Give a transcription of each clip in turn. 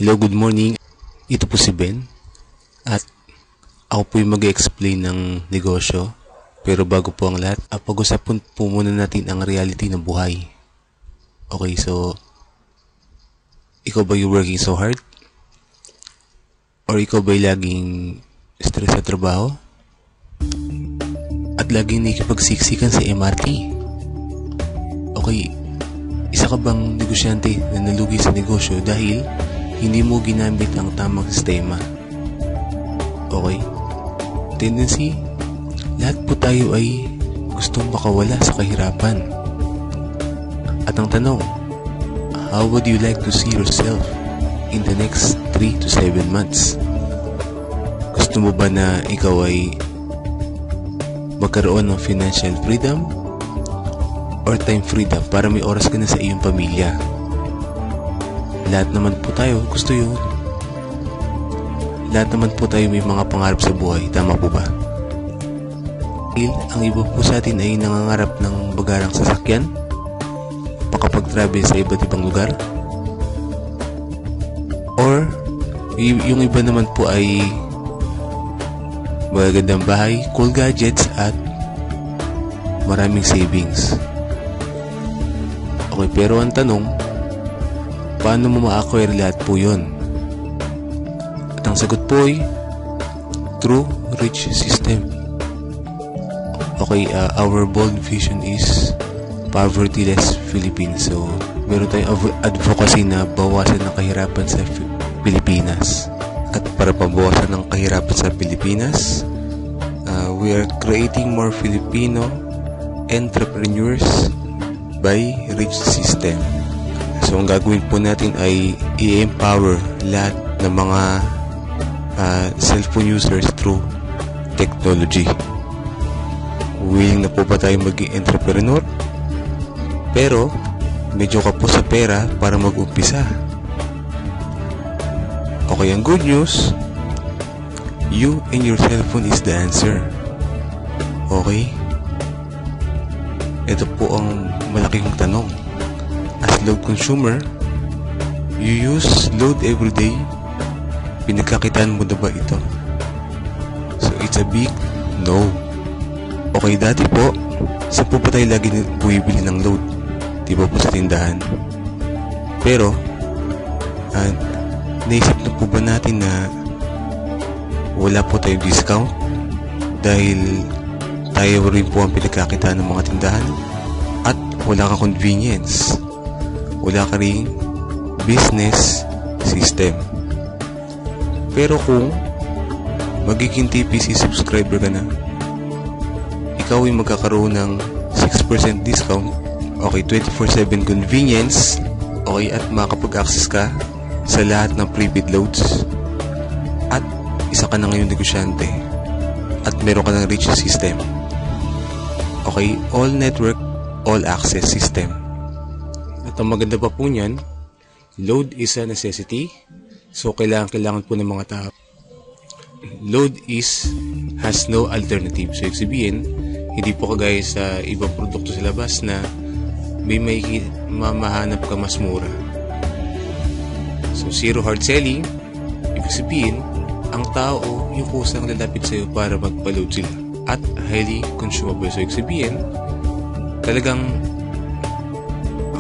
Hello, good morning. Ito po si Ben at ako po yung mag-explain ng negosyo. Pero bago po ang lahat, pag-usapan po muna natin ang reality ng buhay. Okay, so ikaw ba yung working so hard? Or ikaw ba yung laging stress sa trabaho? At laging nakikipagsiksikan sa MRT? Okay, isa ka bang negosyante na nalugi sa negosyo dahil hindi mo ginamit ang tamang sistema? Okay? Tendency, lahat po tayo ay gustong makawala sa kahirapan. At ang tanong, how would you like to see yourself in the next 3 to 7 months? Gusto mo ba na ikaw ay magkaroon ng financial freedom or time freedom para may oras ka na sa iyong pamilya? Lahat naman po tayo gusto yun. Lahat naman po tayo may mga pangarap sa buhay. Tama po ba? Ang iba po sa atin ay nangangarap ng bagarang sasakyan, makapag-travel sa iba't ibang lugar. Or yung iba naman po ay magagandang bahay, cool gadgets at maraming savings. Okay, pero ang tanong, paano mo ma-acquire lahat po yun? At ang sagot po ay through rich system. Okay, our bold vision is poverty-less Philippines. So, meron tayong advocacy na bawasan ng kahirapan sa Pilipinas. At para pabawasan ng kahirapan sa Pilipinas, we are creating more Filipino entrepreneurs by rich system. So, ang gagawin po natin ay i-empower lahat ng mga cellphone users through technology. Willing na po ba tayo maging entrepreneur? Pero, medyo ka po sa pera para mag-umpisa. Okay, ang good news, you and your cellphone is the answer. Okay? Ito po ang malaking tanong. As load consumer, you use load every day. Pinagkakitaan mo na ba ito? So, it's a big no. Okay, dati po, saan po ba tayo lagi bumibili ng load? Di ba po sa tindahan? Pero, naisip na po ba natin na wala po tayong discount? Dahil tayo rin po ang pinagkakitaan ng mga tindahan? At wala ka convenience? Wala ka rin business system. Pero kung magiging TPC subscriber ka na, ikaw ay magkakaroon ng 6% discount, okay, 24/7 convenience, okay, at makakapag-access ka sa lahat ng prepaid loads, at isa ka na ngayon negosyante, at meron ka ng rich system. Okay, all network, all access system. At ang maganda pa po niyan, load is a necessity. So, kailangan po ng mga tao. Load has no alternative. So, ibig sabihin, hindi po kagaya sa ibang produkto sa labas na may mamahanap ka mas mura. So, zero hard selling, ibig sabihin, ang tao yung kusang lalapit sa'yo para magpa-load sila. At highly consumable. So, ibig sabihin, talagang,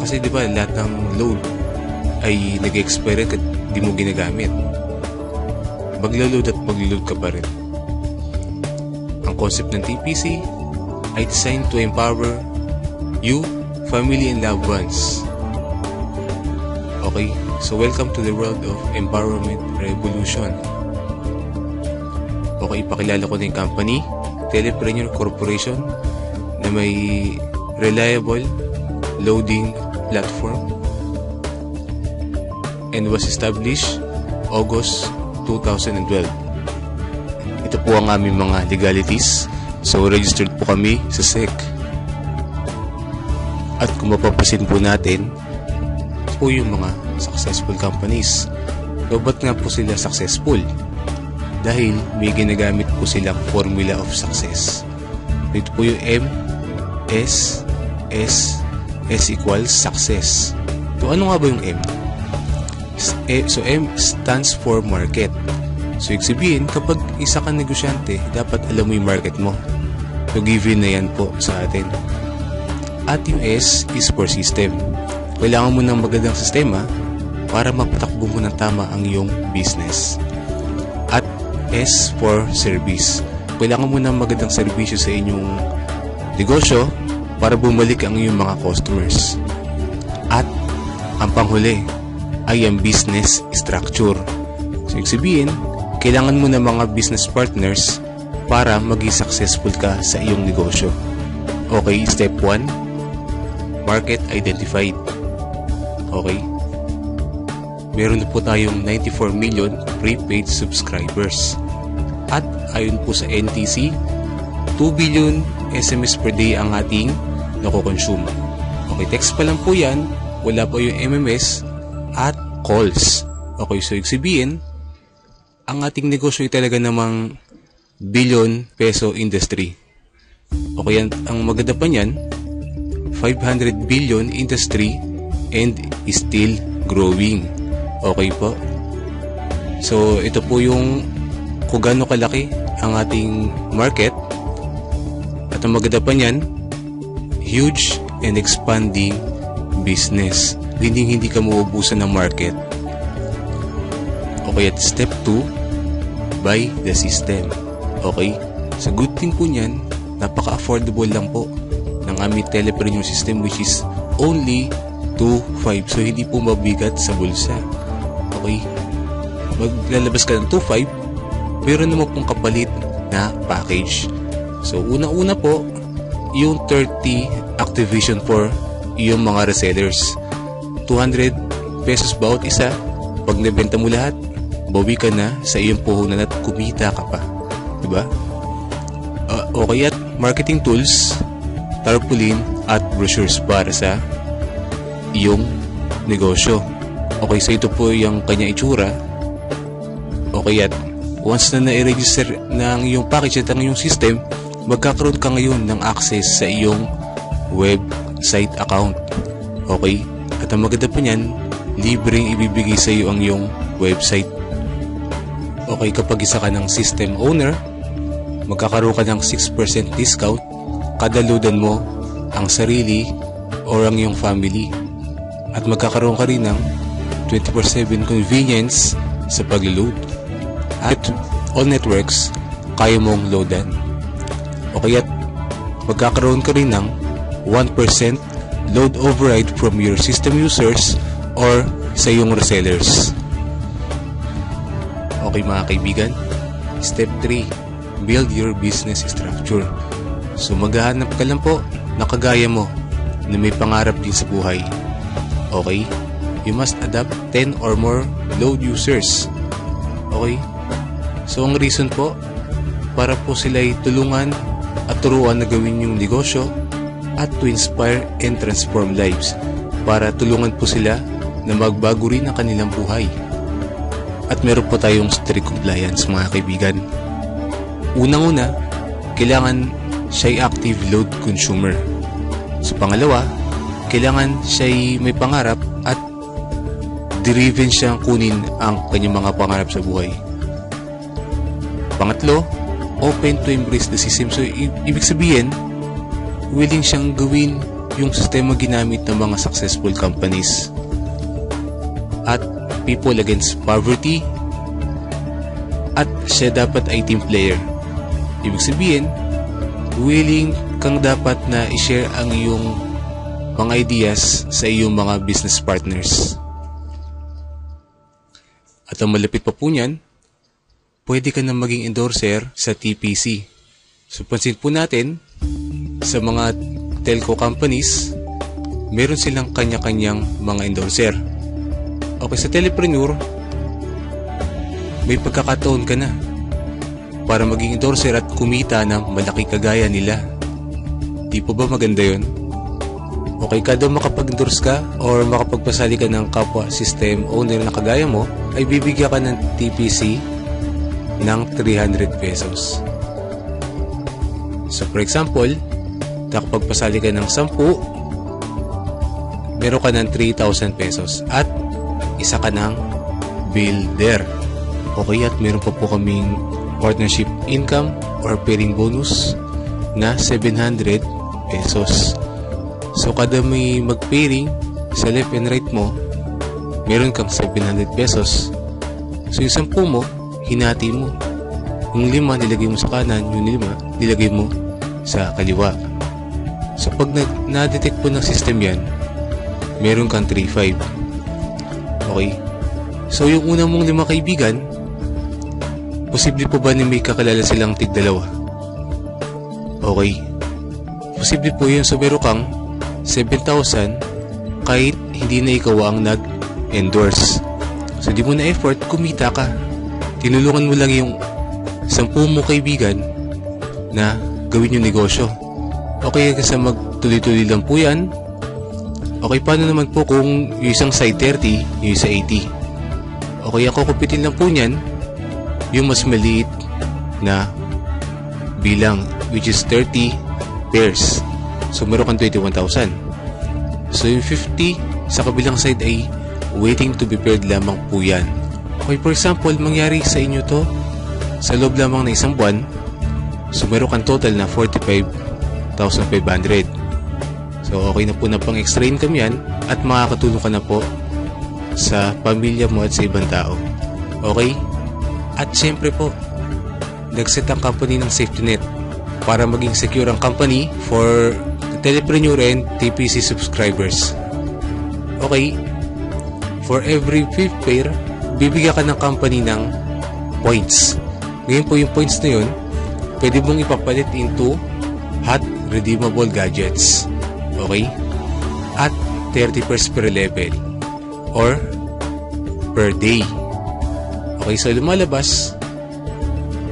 kasi di ba lahat ng load ay nag-expire at di mo ginagamit. Maglo-load at maglo-load ka pa rin. Ang concept ng TPC ay designed to empower you, family, and loved ones. Okay, so welcome to the world of empowerment revolution. Okay, ipakilala ko na yung company, Telepreneur Corporation, na may reliable loading platform and was established August 2012. Ito po ang aming mga legalities. So, registered po kami sa SEC. At kung mapapasin po natin, po yung mga successful companies. So, ba't nga po sila successful? Dahil may ginagamit po silang formula of success. Ito po yung M, S, S equals success. So, ano nga ba yung M? So M stands for market. So ibig sabihin, kapag isa kang negosyante, dapat alam mo yung market mo. So given na yan po sa atin. At yung S is for system. Kailangan mo ng magandang sistema para mapatakbo mo ng tama ang iyong business. At S for service. Kailangan mo ng magandang serbisyo sa inyong negosyo para bumalik ang iyong mga customers. At ang panghuli ay ang business structure. So ibig sabihin, kailangan mo ng mga business partners para maging successful ka sa iyong negosyo. Okay, step 1, market identified. Okay, meron na po tayong 94 million prepaid subscribers. At ayon po sa NTC, 2 billion SMS per day ang ating nakokonsume. Okay, text pa lang po yan, wala po yung MMS at calls. Okay, so ibig sabihin, ang ating negosyo ay talaga namang billion peso industry. Okay, ang maganda pa niyan, 500 billion industry and still growing. Okay po. So, ito po yung kung gaano kalaki ang ating market. At ang maganda pa niyan, huge and expanding business. Hindi ka mauubusan ng market. Okay, at step 2, buy the system. Okay? So, good thing po niyan, napaka-affordable lang po ng aming telepreneur system, which is only 2.5. So, hindi po mabigat sa bulsa. Okay? Maglalabas ka ng 2.5, meron naman pong kapalit na package. So, una-una po, yung 30 activation for yung mga resellers. 200 pesos bawat isa. Pag nabenta mo lahat, bawi ka na sa iyong puhunan at kumita ka pa. Diba? Okay, at marketing tools, tarpaulin at brochures para sa iyong negosyo. Okay, so ito po yung kanya itsura. Okay, at once na na-register ng iyong package at ang iyong system, magkakaroon ka ngayon ng access sa iyong website account. Okay, at ang maganda pa niyan, libreng ibibigay sa iyo ang iyong website. Okay, kapag isa ka ng system owner, magkakaroon ka ng 6% discount kada loadan mo ang sarili or ang iyong family. At magkakaroon ka rin ng 24/7 convenience sa pag-load. At all networks, kaya mong loadan. Okay, at magkakaroon ka rin ng 1% load override from your system users or sa iyong resellers. Okay mga kaibigan, step 3, build your business structure. So maghahanap ka lang po na kagaya mo na may pangarap din sa buhay. Okay, you must adopt 10 or more load users. Okay, so ang reason po, para po sila'y tulungan at turuan na gawin yung negosyo at to inspire and transform lives, para tulungan po sila na magbago rin ang kanilang buhay. At meron po tayong strict compliance mga kaibigan. Unang-una, kailangan siya'y active load consumer. So pangalawa, kailangan siya'y may pangarap at driven siyang kunin ang kanyang mga pangarap sa buhay. Pangatlo, open to embrace the system. So ibig sabihin, willing siyang gawin yung sistema ginamit ng mga successful companies. At people against poverty, at siya dapat ay team player. Ibig sabihin, willing kang dapat na i-share ang iyong mga ideas sa iyong mga business partners. At ang malapit pa po niyan, pwede ka na maging endorser sa TPC. So pansin po natin, sa mga telco companies, meron silang kanya-kanyang mga endorser. Okay, sa telepreneur, may pagkakataon ka na para maging endorser at kumita ng malaki kagaya nila. Di po ba maganda yun? Okay, kada makapag-endorse ka or makapagpasali ka ng kapwa system owner na kagaya mo, ay bibigyan ka ng TPC ng 300 pesos. So for example, nakapagpasali ka ng 10, meron ka ng 3,000 pesos at isa ka ng builder. Okay, at meron pa po kaming partnership income or pairing bonus na 700 pesos. So kada may mag-pairing sa left and right mo, meron kang 700 pesos. So yung 10 mo, hinati mo. Yung 5 nilagay mo sa kanan, yung 5 nilagay mo sa kaliwa. So pag na-detect po ng system yan, meron kang 3-5. Okay? So yung una mong 5 kaibigan, posible po ba na may kakalala silang tig-2? Okay. Posible po yun. So meron kang 7,000 kahit hindi na ikaw ang nag-endorse. So di mo na effort, kumita ka. Tinulungan mo lang yung 10 mo kaibigan na gawin yung negosyo. Okay, kasi magtuloy-tuloy lang po yan. Okay, paano naman po kung yung isang side 30, yung isa 80? Okay, ako kupitin lang po niyan yung mas maliit na bilang, which is 30 pairs. So meron kang 21,000. So yung 50 sa kabilang side ay waiting to be paired lamang po yan. Okay, for example, mangyari sa inyo to sa loob lamang ng isang buwan. So meron kang total na 45,500. So okay na po na pang extra income yan at makakatulong ka na po sa pamilya mo at sa ibang tao. Okay? At syempre po, nag-set ang company ng safety net para maging secure ang company for the Telepreneur and TPC subscribers. Okay, for every 5th pair, bibigyan ka ng company ng points. Ngayon po yung points na yun, pwede mong ipapalit into hot redeemable gadgets. Okay? At 30 pairs per level or per day. Okay, so lumalabas,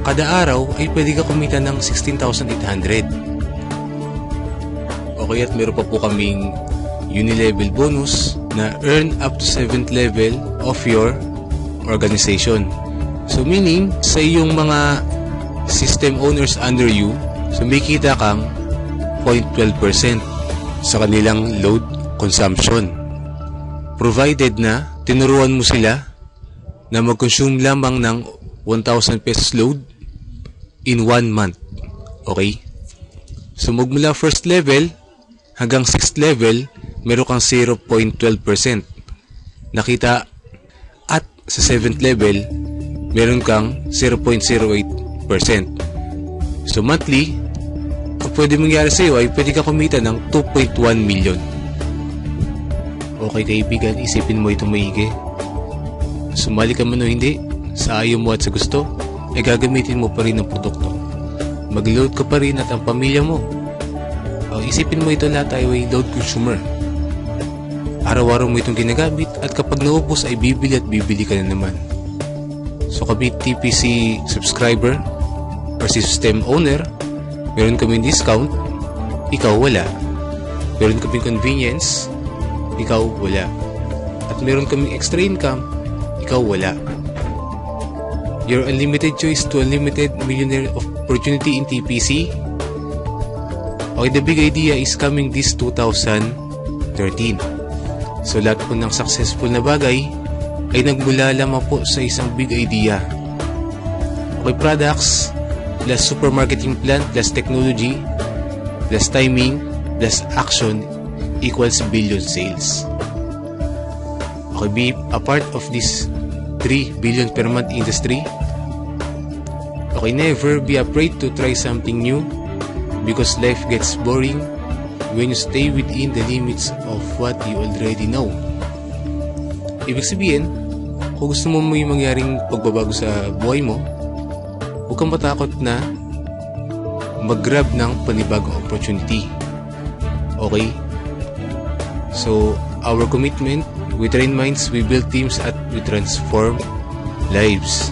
kada araw ay pwede ka kumita ng 16,800. Okay, at meron pa po kaming uni-level bonus na earn up to 7th level of your organization. So meaning, sa iyong mga system owners under you, so may kita kang 0.12% sa kanilang load consumption. Provided na tinuruan mo sila na mag-consume lamang ng 1,000 pesos load in 1 month. Okay? So magmula first level hanggang 6th level, meron kang 0.12% nakita, at sa 7th level, meron kang 0.08%. So monthly, ang pwede mangyari sa iyo ay pwede ka kumita ng 2.1 million. Okay kaibigan, isipin mo ito maigi. Sumali ka man o hindi, sa ayaw mo at sa gusto, ay gagamitin mo pa rin ang produkto. Mag-load ka pa rin at ang pamilya mo. Isipin mo ito, lahat tayo ay load consumer. Araw-araw mo itong ginagamit at kapag naubos ay bibili at bibili ka na naman. So kami TPC subscriber or system owner, meron kaming discount, ikaw wala. Meron kaming convenience, ikaw wala. At meron kaming extra income, ikaw wala. Your unlimited choice to unlimited millionaire opportunity in TPC. Okay, the big idea is coming this 2013. So lahat po ng successful na bagay ay nagmula lamang po sa isang big idea. Okay, products plus supermarketing plan plus technology plus timing plus action equals billion sales. Okay, be a part of this 3 billion per month industry. Okay, never be afraid to try something new because life gets boring when you stay within the limits of what you already know. Ibig sabihin, kung gusto mo may mangyaring pagbabago sa buhay mo, huwag kang matakot na mag-grab ng panibagong opportunity. Okay? So, our commitment, we train minds, we build teams, at we transform lives.